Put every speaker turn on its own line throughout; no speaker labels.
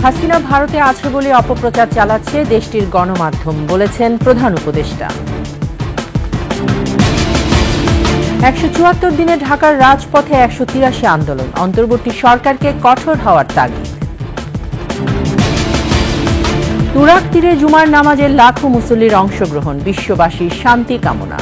হাসিনা ভারতে আছে বলে অপপ্রচার চালাচ্ছে দেশটির গণমাধ্যম, বলেছেন প্রধান উপদেষ্টা। 174 দিনে ঢাকার রাজপথে 183 আন্দোলন, অন্তর্বর্তী সরকারকে কঠোর হওয়ার তাগিদ। তুরাগ তীরে জুমার নামাজে লাখো মুসল্লির অংশগ্রহণ, বিশ্ববাসীর শান্তি কামনা।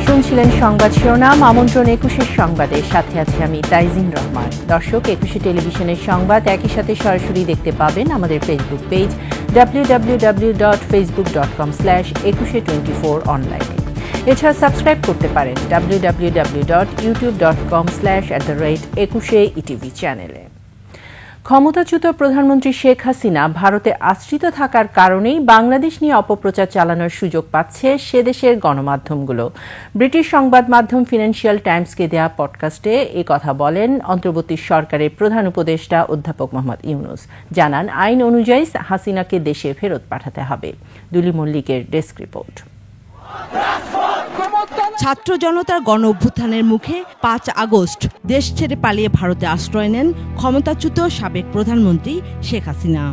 শুনছিলেন সংবাদ শিরোনাম। আমন্ত্রণ 21 সংবাদের সাথে আছে আমি তাইজিন রহমান। দর্শক, 21 টেলিভিশনের সংবাদ একই সাথে সরাসরি দেখতে পাবেন আমাদের ফেসবুক পেজ www.facebook.com/2124 অনলাইনে। এছাড়া সাবস্ক্রাইব করতে পারেন www.youtube.com/@21etv চ্যানেলে। ক্ষমতাচ্যুত প্রধানমন্ত্রী শেখ হাসিনা ভারতে আশ্রিত থাকার কারণেই বাংলাদেশ নিয়ে অপপ্রচার চালানোর সুযোগ পাচ্ছে সে দেশের গণমাধ্যমগুলো। ব্রিটিশ সংবাদ মাধ্যম ফিনান্সিয়াল টাইমসকে দেয়া পডকাস্টে কথা বলেন অন্তর্বর্তী সরকারের প্রধান উপদেষ্টা অধ্যাপক মোহাম্মদ ইউনূস। জানান, আইন অনুযায়ী হাসিনাকে দেশে ফেরত পাঠাতে হবে। দুলি মল্লিকের ডেস্ক রিপোর্ট।
ছাত্র জনতার গণ অভ্যুত্থানের মুখে 5 আগস্ট দেশ ছেড়ে পালিয়ে ভারতে আশ্রয় নেন ক্ষমতাচ্যুত সাবেক প্রধানমন্ত্রী শেখ হাসিনা।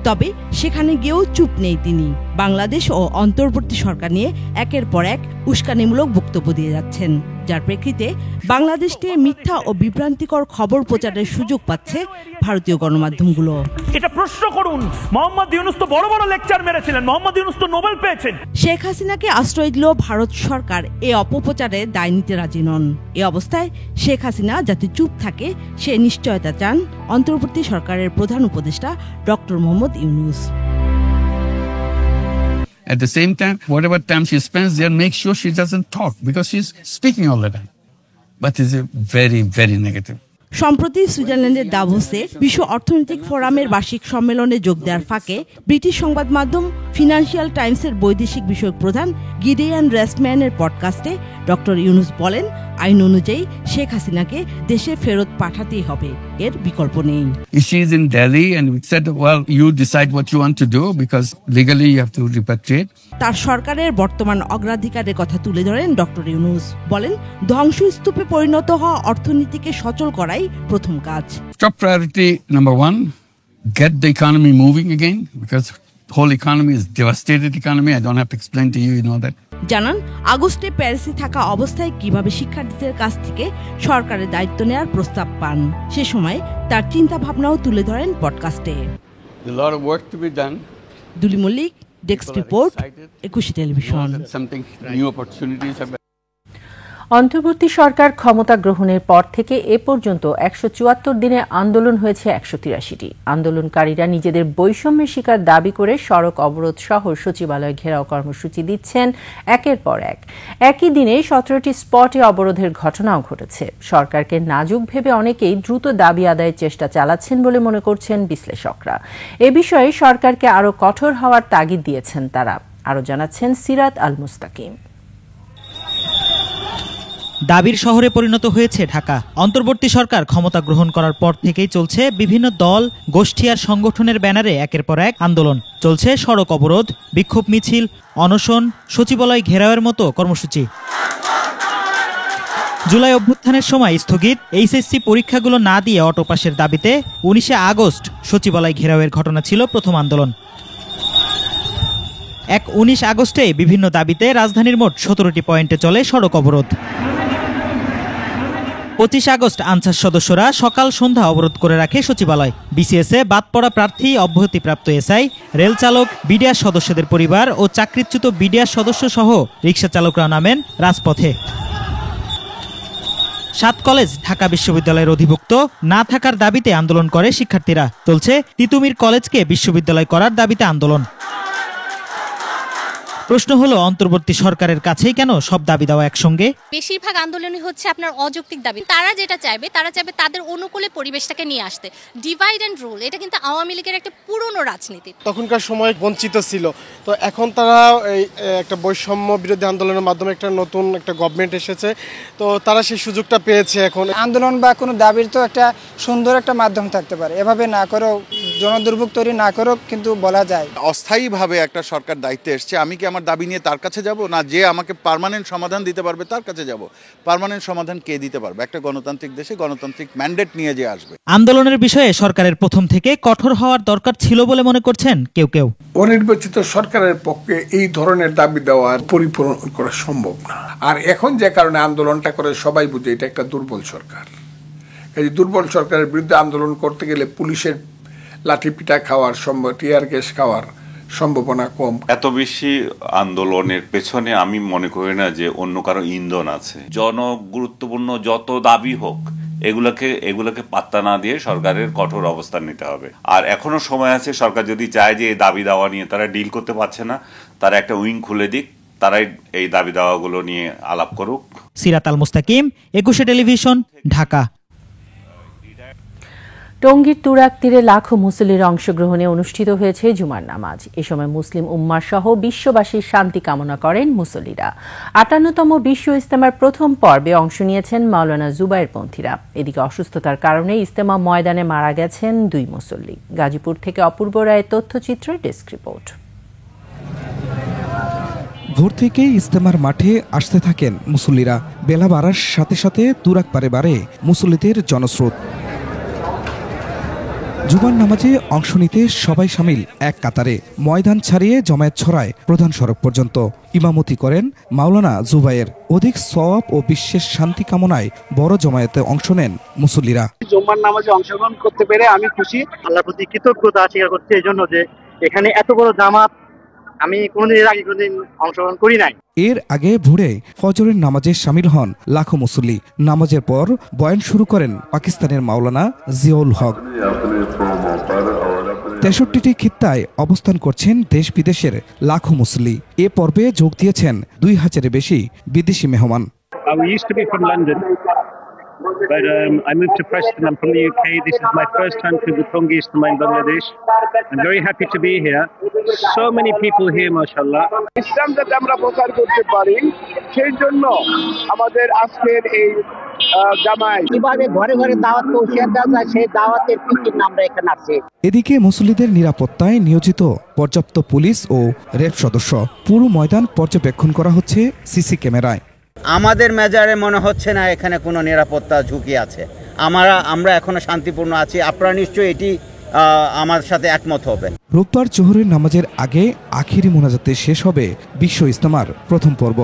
তবে সেখানে গিয়েও চুপ নেই তিনি। বাংলাদেশ ও অন্তর্বর্তী সরকার নিয়ে একের পর এক উস্কানিমূলক বক্তব্য দিয়ে যাচ্ছেন, যার প্রেক্ষিতে বাংলাদেশ নিয়ে মিথ্যা ও বিভ্রান্তিকর খবর প্রচারের সুযোগ পাচ্ছে ভারতীয় গণমাধ্যমগুলো।
এটা প্রশ্ন করুন, মোহাম্মদ ইউনূস তো বড় বড় লেকচার মেরেছিলেন, মোহাম্মদ ইউনূস তো নোবেল পেয়েছেন।
শেখ হাসিনাকে আশ্রয় দিল ভারত সরকার এই অপপ্রচারে দায় নিতে রাজি নন। এ অবস্থায় শেখ হাসিনা যাতে চুপ থাকে সে নিশ্চয়তা চান অন্তর্বর্তী সরকারের প্রধান উপদেষ্টা doctor Mohammad Yunus.
At the same time, whatever time she spends there, make sure she doesn't talk because she's speaking all the time. But it's very, very negative.
সম্প্রতি সুইজারল্যান্ডের দাভোসে বিশ্ব অর্থনৈতিক ফোরামের বার্ষিক সম্মেলনে যোগ দেওয়ার ফাঁকে ব্রিটিশ সংবাদ মাধ্যম ফিনান্সিয়াল টাইমসের বৈদেশিক বিষয়ক প্রধান গিডিয়ান রেস্টম্যানের পডকাস্টে ডক্টর ইউনূস বলেন, আইন অনুযায়ী শেখ হাসিনাকে দেশে ফেরত পাঠাতেই হবে, এর বিকল্প নেই।
She is in Delhi and we said, well, you decide what you want to do because legally you have to repatriate.
তার সরকারের বর্তমান অগ্রাধিকারের কথা তুলে ধরেন ডক্টর ইউনূস। বলেন, ধ্বংসস্তূপে পরিণত হওয়া অর্থনীতিকে সচল করাই প্রথম কাজ।
Top priority number 1, get the economy moving again because the whole economy is devastated economy. I don't have to explain to you, you know that.
জানান, আগস্টে প্যারিসে থাকা অবস্থায় কিভাবে শিক্ষার্থীদের কাছ থেকে সরকারের দায়িত্ব নেওয়ার প্রস্তাব পান, সে সময় তার চিন্তা ভাবনাও তুলে ধরেন পডকাস্টে।
A lot of work to be done.
Duli Mallick, desk report, 21 television.
Something new opportunities have.
অন্তর্বর্তী সরকার ক্ষমতা গ্রহণের পর থেকে এ পর্যন্ত 174 দিনে আন্দোলন হয়েছে 183টি। আন্দোলনকারীরা নিজেদের বৈষম্যের শিকার দাবি করে সড়ক অবরোধ সহ সচিবালয় ঘেরাও কর্মসূচি দিচ্ছেন একের পর এক। একই দিনে 17টি স্পটে অবরোধের ঘটনাও ঘটেছে। সরকারকে নাজুক ভেবে অনেকেই দ্রুত দাবি আদায়ের চেষ্টা চালাচ্ছেন বলে মনে করছেন বিশ্লেষকরা। এ বিষয়ে সরকারকে আরও কঠোর হওয়ার তাগিদ দিয়েছেন তারা। আরও জানাচ্ছেন সিরাত আল মুস্তাকিম।
দাবির শহরে পরিণত হয়েছে ঢাকা। অন্তর্বর্তী সরকার ক্ষমতা গ্রহণ করার পর থেকেই চলছে বিভিন্ন দল, গোষ্ঠী আর সংগঠনের ব্যানারে একের পর এক আন্দোলন। চলছে সড়ক অবরোধ, বিক্ষোভ মিছিল, অনশন, সচিবালয় ঘেরাওয়ের মতো কর্মসূচি। জুলাই অভ্যুত্থানের সময় স্থগিত এইচএসসি পরীক্ষাগুলো না দিয়ে অটো পাসের দাবিতে 19 আগস্ট সচিবালয় ঘেরাওয়ের ঘটনা ছিল প্রথম আন্দোলন। 19 আগস্টে বিভিন্ন দাবিতে রাজধানীর মোট 17টি পয়েন্টে চলে সড়ক অবরোধ। 25 আগস্ট আনসার সদস্যরা সকাল সন্ধ্যা অবরোধ করে রাখে সচিবালয়। বিসিএসে বাদ পড়া প্রার্থী, অব্যাহতিপ্রাপ্ত এসআই, রেল চালক, বিডিআর সদস্যদের পরিবার ও চাকরিচ্যুত বিডিআর সদস্য সহ রিকশা চালকরা নামেন রাজপথে। 7 কলেজ ঢাকা বিশ্ববিদ্যালয়ের অধিভুক্ত না থাকার দাবিতে আন্দোলন করে শিক্ষার্থীরা। চলছে তিতুমির কলেজকে বিশ্ববিদ্যালয় করার দাবিতে আন্দোলন। প্রশ্ন হলো অন্তর্বর্তী সরকারের কাছেই কেন সব দাবি দেওয়া একসঙ্গে?
বেশিরভাগ আন্দোলনই হচ্ছে আপনার অযৌক্তিক দাবি। তারা চাইবে তাদের অনুকূলে পরিবেশটাকে নিয়ে আসতে। ডিভাইড অ্যান্ড রুল, এটা কিন্তু আওয়ামী লীগের একটা পুরনো রাজনীতি।
তখনকার সময় বঞ্চিত ছিল, তো এখন তারা এই একটা বৈষম্য বিরোধী আন্দোলনের মাধ্যমে একটা নতুন একটা গভর্নমেন্ট এসেছে, তো তারা সেই সুযোগটা পেয়েছে। এখন
আন্দোলন বা কোনো দাবির তো একটা সুন্দর একটা মাধ্যম থাকতে পারে, এভাবে না করেও জনদুর্ভোগ তৈরি না করেও কিন্তু বলা যায়।
অস্থায়ীভাবে একটা সরকার দায়িত্বে এসছে, আমি কি আমার দাবি নিয়ে তার কাছে যাব, না যে আমাকে পার্মানেন্ট সমাধান দিতে পারবে তার কাছে যাব? পার্মানেন্ট সমাধান কে দিতে পারবে? একটা গণতান্ত্রিক দেশে গণতান্ত্রিক ম্যান্ডেট নিয়ে যে আসবে।
আন্দোলনের বিষয়ে সরকারের প্রথম থেকে কঠোর হওয়ার দরকার ছিল বলে মনে করছেন কেউ কেউ।
অনির্বাচিত সরকারের পক্ষে এই ধরনের দাবি দেওয়া পরিপূরণ করা সম্ভব না। আর এখন যে কারণে আন্দোলনটা করে সবাই বুঝে এটা একটা দুর্বল সরকার। এই দুর্বল সরকারের বিরুদ্ধে আন্দোলন করতে গেলে পুলিশের লাঠিপিটা খাওয়ার টিয়ার গ্যাস খাওয়ার সম্ভাবনা কম।
এত বেশি আন্দোলনের পেছনে আমি মনে করি না যে অন্য কারো ইন্ধন আছে। জনগুরুত্বপূর্ণ যত দাবি হোক এগুলোকে পাত্তা না দিয়ে সরকারের কঠোর অবস্থান নিতে হবে। আর এখনো সময় আছে, সরকার যদি চায় যে এই দাবি দাওয়া নিয়ে তারা ডিল করতে পারছে না, তারা একটা উইং খুলে দিক, তারাই এই দাবি দাওয়াগুলো নিয়ে আলাপ করুক।
সিরাত আল মুস্তাকিম, 21 টেলিভিশন, ঢাকা।
টঙ্গীর তুরাগ তীরে লাখো মুসল্লির অংশগ্রহণে অনুষ্ঠিত হয়েছে জুমার নামাজ। এ সময় মুসলিম উম্মাহ সহ বিশ্ববাসীর শান্তি কামনা করেন মুসল্লিরা। 58তম বিশ্ব ইজতেমার প্রথম পর্বে অংশ নিয়েছেন মাওলানা জুবায়ের পন্থীরা। এদিকে অসুস্থতার কারণে ইজতেমা ময়দানে মারা গেছেন 2 মুসল্লি। গাজীপুর থেকে অপূর্ব রায়ের তথ্যচিত্র, ডেস্ক রিপোর্ট।
ভোর থেকে ইজতেমার মাঠে আসতে থাকেন মুসল্লিরা। বেলা বাড়ার সাথে সাথে তুরাগ পারে বাড়ে মুসল্লিদের জনস্রোত। জুমার নামাজে অংশ নিতে সবাই শামিল এক কাতারে। ময়দান ছাড়িয়ে জমায়েত ছড়ায় প্রধান সড়ক পর্যন্ত। ইমামতি করেন মাওলানা জুবায়ের। অধিক সওয়াব ও বিশ্বের শান্তি কামনায় বড় জমায়েতে অংশ নেন মুসল্লিরা।
জুমার নামাজে অংশগ্রহণ করতে পেরে আমি খুশি। আল্লাহর প্রতি কৃতজ্ঞতা স্বীকার করছি এই জন্য যে এখানে এত বড় জামাত আমি কোনোদিন আগে অংশগ্রহণ করি নাই।
এর আগে ভোরে ফজরের নামাজে শামিল হন লাখো মুসল্লি। নামাজের পর বয়ান শুরু করেন পাকিস্তানের মাওলানা জিয়াউল হক। 63টি খিত্তায় অবস্থান করছেন দেশ বিদেশের লাখো মুসল্লি। এ পর্বে যোগ দিয়েছেন 2000-এর বেশি বিদেশি মেহমান।
But I moved to Preston. I'm from the UK. This is my first time to the Tongi Ijtima in Bangladesh. I'm very happy to be here. So many people here, mashallah.
ইসলাম যাতে আমরা প্রচার করতে পারি সেই জন্য আমাদের আজকের এই জামাই
কিভাবে ঘরে ঘরে দাওয়াত পৌঁছে দেওয়া যায় সেই দাওয়াতের পিকনিক আমরা এখানে আছি।
এদিকে মুসল্লিদের নিরাপত্তায় নিয়োজিত পর্যাপ্ত পুলিশ ও র্যাব সদস্য। পুরো ময়দান পর্যবেক্ষণ করা হচ্ছে সিসি ক্যামেরায়।
আমাদের মেজারে মনে হচ্ছে না এখানে কোনো নিরাপত্তা ঝুঁকি আছে। আমরা এখনো শান্তিপূর্ণ আছি। আপনারা নিশ্চয়ই এটি আমার সাথে একমত হবেন।
রোববার জোহরের নামাজের আগে আখিরি মোনাজাতে শেষ হবে বিশ্ব ইজতেমার প্রথম পর্ব।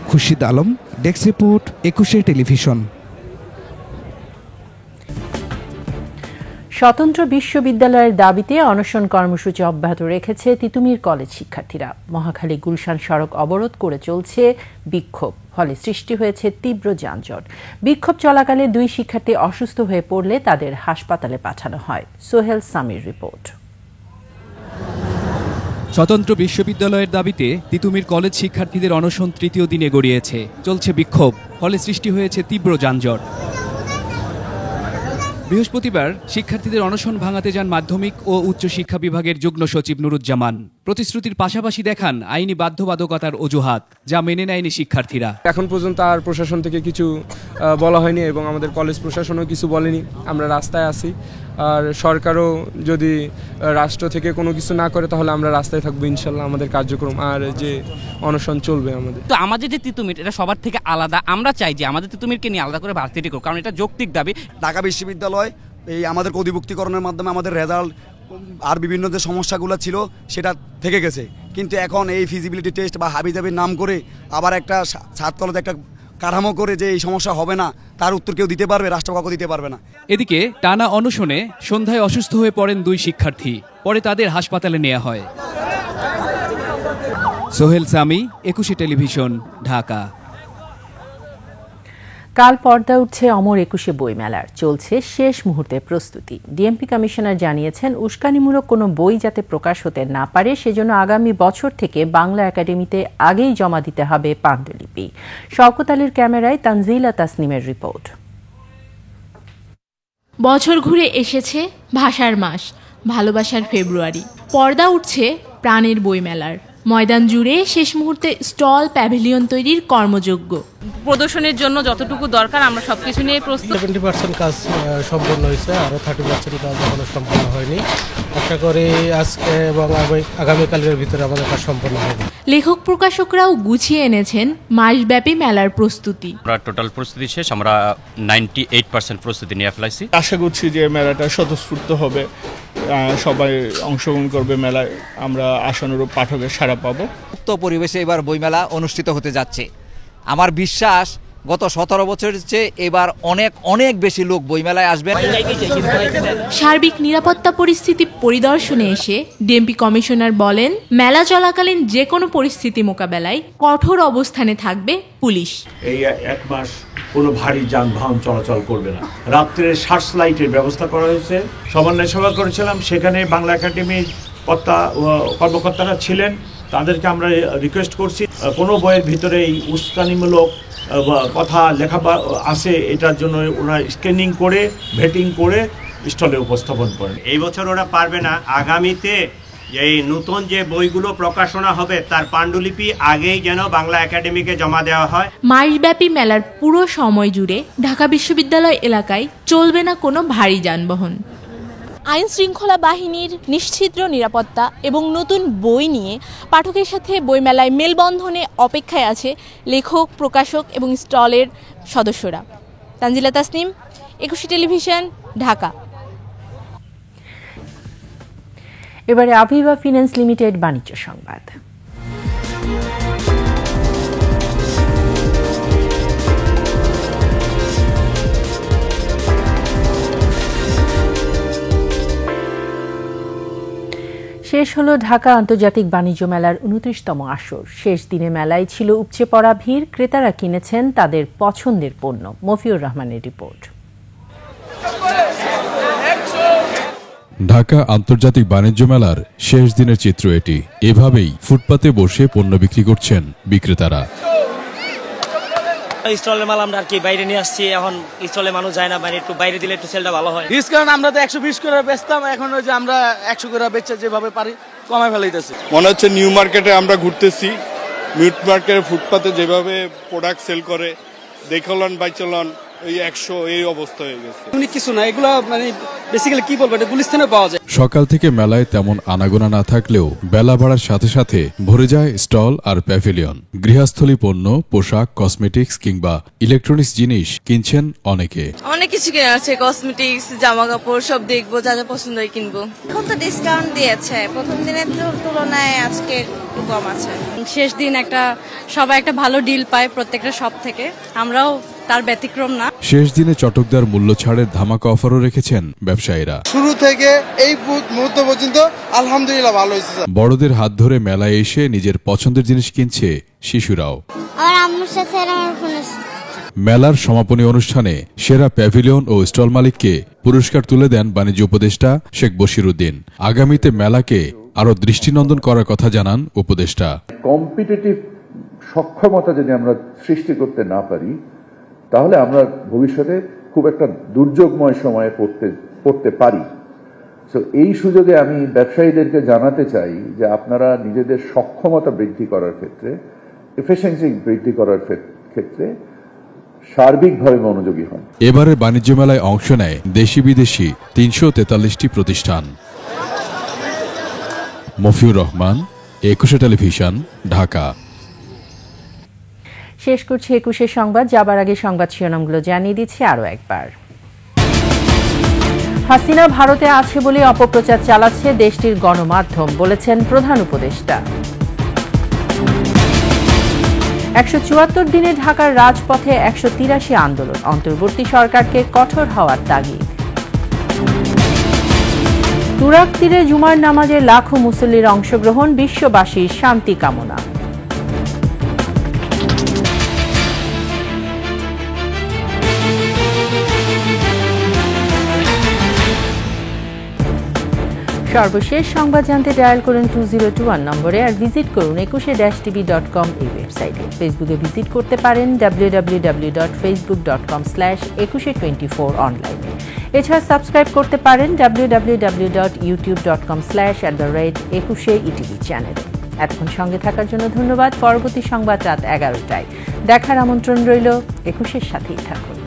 Khurshid Alam, desk report, 21 television.
স্বতন্ত্র বিশ্ববিদ্যালয়ের দাবিতে অনশন কর্মসূচি অব্যাহত রেখেছে তিতুমির কলেজ শিক্ষার্থীরা। মহাখালী গুলশান সড়ক অবরোধ করে চলছে বিক্ষোভ। ফলে সৃষ্টি হয়েছে তীব্র যানজট। বিক্ষোভ চলাকালে 2 শিক্ষার্থী অসুস্থ হয়ে পড়লে তাদের হাসপাতালে পাঠানো হয়। সোহেল সামির রিপোর্ট।
স্বতন্ত্র বিশ্ববিদ্যালয়ের দাবিতে তিতুমির কলেজ শিক্ষার্থীদের অনশন 3য় দিনে গড়িয়েছে। চলছে বিক্ষোভ, ফলে সৃষ্টি হয়েছে তীব্র যানজট। বৃহস্পতিবার শিক্ষার্থীদের অনশন ভাঙাতে যান মাধ্যমিক ও উচ্চ শিক্ষা বিভাগের যুগ্ম সচিব নুরুজ্জামান। প্রতিশ্রুতির পাশাপাশি দেখান আইনি বাধ্যবাধকতার অজুহাত, যা মেনে নেয়নি শিক্ষার্থীরা।
এখন পর্যন্ত আর প্রশাসন থেকে কিছু বলা হয়নি এবং আমাদের কলেজ প্রশাসনও কিছু বলেনি। আমরা রাস্তায় আছি, আর সরকারও যদি রাষ্ট্র থেকে কোনো কিছু না করে তাহলে আমরা রাস্তায় থাকবো ইনশাল্লাহ। আমাদের কার্যক্রম আর যে অনশন চলবে আমাদের।
তো আমাদের যে তিতুমির এটা সবার থেকে আলাদা। আমরা চাই যে আমাদের তিতুমিরকে নিয়ে আলাদা করে ভার্সিটি করুক, কারণ এটা যৌক্তিক দাবি।
ঢাকা বিশ্ববিদ্যালয় এই আমাদের অধিভুক্তিকরণের মাধ্যমে আমাদের রেজাল্ট আর বিভিন্ন যে সমস্যাগুলো ছিল সেটা থেকে গেছে, কিন্তু এখন এই ফিজিবিলিটি টেস্ট বা হাবিজাবির নাম করে আবার একটা ছাত্রকলেজে একটা কাঠামো করে যে এই সমস্যা হবে না তার উত্তর কেউ দিতে পারবে? রাষ্ট্র কাউকে দিতে পারবে না।
এদিকে টানা অনশনে সন্ধ্যায় অসুস্থ হয়ে পড়েন 2 শিক্ষার্থী। পরে তাদের হাসপাতালে নেওয়া হয়। সোহেল সামি, 21 টেলিভিশন, ঢাকা।
কাল পর্দা উঠছে অমর একুশে বইমেলার, চলছে শেষ মুহূর্তের প্রস্তুতি। ডিএমপি কমিশনার জানিয়েছেন, উস্কানিমূলক কোনো বই যাতে প্রকাশ হতে না পারে সেজন্য আগামী বছর থেকে বাংলা একাডেমিতে আগেই জমা দিতে হবে পাণ্ডুলিপি। শওকত আলীর ক্যামেরায় তানজিলা তাসনিমের রিপোর্ট।
বছর ঘুরে এসেছে ভাষার মাস, ভালোবাসার ফেব্রুয়ারি। পর্দা উঠছে প্রাণের বইমেলার। ময়দান জুড়ে শেষ মুহূর্তে স্টল, প্যাভিলিয়ন তৈরির কর্মযজ্ঞ।
প্রদর্শনের জন্য যতটুকু দরকার আমরা সবকিছু নিয়ে প্রস্তুত।
70% কাজ সম্পন্ন হয়েছে, আরও 30% কাজ এখনো সম্পন্ন হয়নি। আশা করি আজকে এবং আগামীকালের ভিতরে আমাদের কাজ সম্পন্ন হবে।
লেখক প্রকাশকরাও গুছিয়ে এনেছেন মাসব্যাপী মেলার প্রস্তুতি।
আমরা টোটাল প্রস্তুতি শেষ, আমরা 98% প্রস্তুতি নিয়ে ফেলাইছি।
আশা করছি যে মেলাটা স্বতঃস্ফূর্ত হবে, সবাই অংশগ্রহণ করবে মেলায়, আমরা আশানুরূপ পাঠকের সাড়া পাবো।
মুক্ত পরিবেশে এবার বইমেলা অনুষ্ঠিত হতে যাচ্ছে। আমার বিশ্বাস গত 17 বছরের চেয়ে এবার অনেক বেশি লোক বইমেলায় আসবেন।
সার্বিক নিরাপত্তা পরিস্থিতি পরিদর্শনে এসে ডিএমপি কমিশনার বলেন, মেলা চলাকালীন যে কোনো পরিস্থিতি মোকাবেলায় কঠোর অবস্থানে থাকবে পুলিশ।
এই এক মাস কোনো ভারী যানবাহন চলাচল করবে না। রাত্রে সার্চ লাইটের ব্যবস্থা করা হয়েছে। সমন্বয় সভা করেছিলাম, সেখানে বাংলা একাডেমির কর্মকর্তারা ছিলেন। তাদেরকে আমরা রিকোয়েস্ট করছি, কোনো বইয়ের ভিতরে এই উস্কানিমূলক কথা লেখা আছে, এটার জন্য ওরা স্ক্যানিং করে ভেটিং করে স্টলে উপস্থাপন করেন।
এই বছর ওরা পারবে না, আগামীতে এই নতুন যে বইগুলো প্রকাশনা হবে তার পাণ্ডুলিপি আগেই যেন বাংলা একাডেমিকে জমা দেওয়া হয়।
মাসব্যাপী মেলার পুরো সময় জুড়ে ঢাকা বিশ্ববিদ্যালয় এলাকায় চলবে না কোনো ভারী যানবাহন। আইন শৃঙ্খলা বাহিনীর নিশ্ছিদ্র নিরাপত্তা এবং নতুন বই নিয়ে পাঠকের সাথে বইমেলায় মেলবন্ধনে অপেক্ষায় আছে লেখক, প্রকাশক এবং স্টলের সদস্যরা। তানজিলা তাসনিম, একুশে টেলিভিশন, ঢাকা।
এবারে আভিভা ফিন্যান্স লিমিটেড বাণিজ্য সংবাদ। শেষ হলো ঢাকা আন্তর্জাতিক বাণিজ্য মেলার 29তম আসর। শেষ দিনে মেলায় ছিল উপচে পড়া ভিড়, ক্রেতারা কিনেছেন তাদের পছন্দের পণ্য। মফিউর রহমানের রিপোর্ট।
ঢাকা আন্তর্জাতিক বাণিজ্য মেলার শেষ দিনের চিত্র এটি। এভাবেই ফুটপাতে বসে পণ্য বিক্রি করছেন বিক্রেতারা।
স্টলের মাল আমরা আর কি বাইরে নিয়ে আসছি, এখন স্টলে মানুষ যায় না, মানে একটু বাইরে দিলে একটু সেলটা ভালো হয়।
ডিসকাউন্ট আমরা তো 120 করে বেচতাম, এখন ওই যে আমরা 100 করে বেচে যেভাবে পারি কমায় ফেলাইতেছি।
মনে হচ্ছে নিউ মার্কেটে আমরা ঘুরতেছি। নিউ মার্কেটে ফুটপাতে যেভাবে প্রোডাক্ট সেল করে, দেখলন বাইচলন এই 100 এই অবস্থা হয়ে গেছে।
কিছু না, এগুলো মানে বেসিক্যালি কি বলবো, এটা গুলিস্তানে পাওয়া যায়।
সকাল থেকে মেলায় তেমন আনাগোনা না থাকলেও বেলা বাড়ার সাথে সাথে ভরে যায় স্টল আর প্যাভিলিয়ন। গৃহস্থলী পণ্য, পোশাক, কসমেটিক্স কিংবা ইলেকট্রনিক্স জিনিস কিনছেন অনেকে।
অনেক কিছু কেনা আছে, কসমেটিক্স, জামা কাপড় সব দেখবো, যা যা পছন্দ হয় কিনবো। এখন তো ডিসকাউন্ট দিয়েছে, প্রথম দিনের তুলনায় আজকে একটু কম আছে।
শেষ দিন সবাই একটা ভালো ডিল পায় প্রত্যেকটা শপ থেকে, আমরাও তার ব্যতিক্রম না।
শেষ দিনে চটকদার মূল্য ছাড়ের ধামাকা অফারও রেখেছেন ব্যবসায়ীরা।
শুরু থেকে এই মুহূর্ত পর্যন্ত আলহামদুলিল্লাহ ভালো হয়েছে।
বড়দের হাত ধরে মেলায় এসে নিজের পছন্দের জিনিস কিনছে শিশুরাও।
আমার আম্মুর সাথে
মেলার সমাপনী অনুষ্ঠানে সেরা প্যাভিলিয়ন ও স্টল মালিককে পুরস্কার তুলে দেন বাণিজ্য উপদেষ্টা শেখ বশিরউদ্দিন। আগামীতে মেলাকে আরো দৃষ্টিনন্দন করার কথা জানান উপদেষ্টা।
কম্পিটিটিভ সক্ষমতা যদি আমরা সৃষ্টি করতে না পারি, তাহলে আমরা ভবিষ্যতে খুব একটা দুর্যোগময় সময়ে পড়তে পারি। তো এই সুযোগে আমি ব্যবসায়ীদেরকে জানাতে চাই যে আপনারা নিজেদের সক্ষমতা বৃদ্ধি করার ক্ষেত্রে, এফিসিয়েন্সি বৃদ্ধি করার ক্ষেত্রে সার্বিকভাবে মনোযোগী হন।
এবারের বাণিজ্য মেলায় অংশ নেয় দেশি বিদেশি 343টি প্রতিষ্ঠান। মফিউর রহমান, একুশে টেলিভিশন, ঢাকা।
শেষ করছি একুশে সংবাদ। যাবার আগে সংবাদ শিরোনামগুলো জানিয়ে দিচ্ছি আরও একবার। হাসিনা ভারতে আছে বলে অপপ্রচার চালাচ্ছে দেশটির গণমাধ্যম, বলেছেন প্রধান উপদেষ্টা। 174 দিনে ঢাকার রাজপথে 183 আন্দোলন, অন্তর্বর্তী সরকারকে কঠোর হওয়ার তাগিদ। তুরাগ তীরে জুমার নামাজে লাখো মুসল্লির অংশগ্রহণ, বিশ্ববাসীর শান্তি কামনা। সর্বশেষ সংবাদ জানতে ডায়াল করুন 2021 নম্বরে আর ভিজিট করুন ekushe-tv.com এই ওয়েবসাইটে। ফেসবুকে ভিজিট করতে পারেন www.facebook.com/ekushe24 অনলাইনে। এছাড়া সাবস্ক্রাইব করতে পারেন www.youtube.com/@ekushe-etv চ্যানেলে। এতক্ষণ সঙ্গে থাকার জন্য ধন্যবাদ। পরবর্তী সংবাদ রাত 11টায় দেখার আমন্ত্রণ রইল। একুশের সাথেই থাকুন।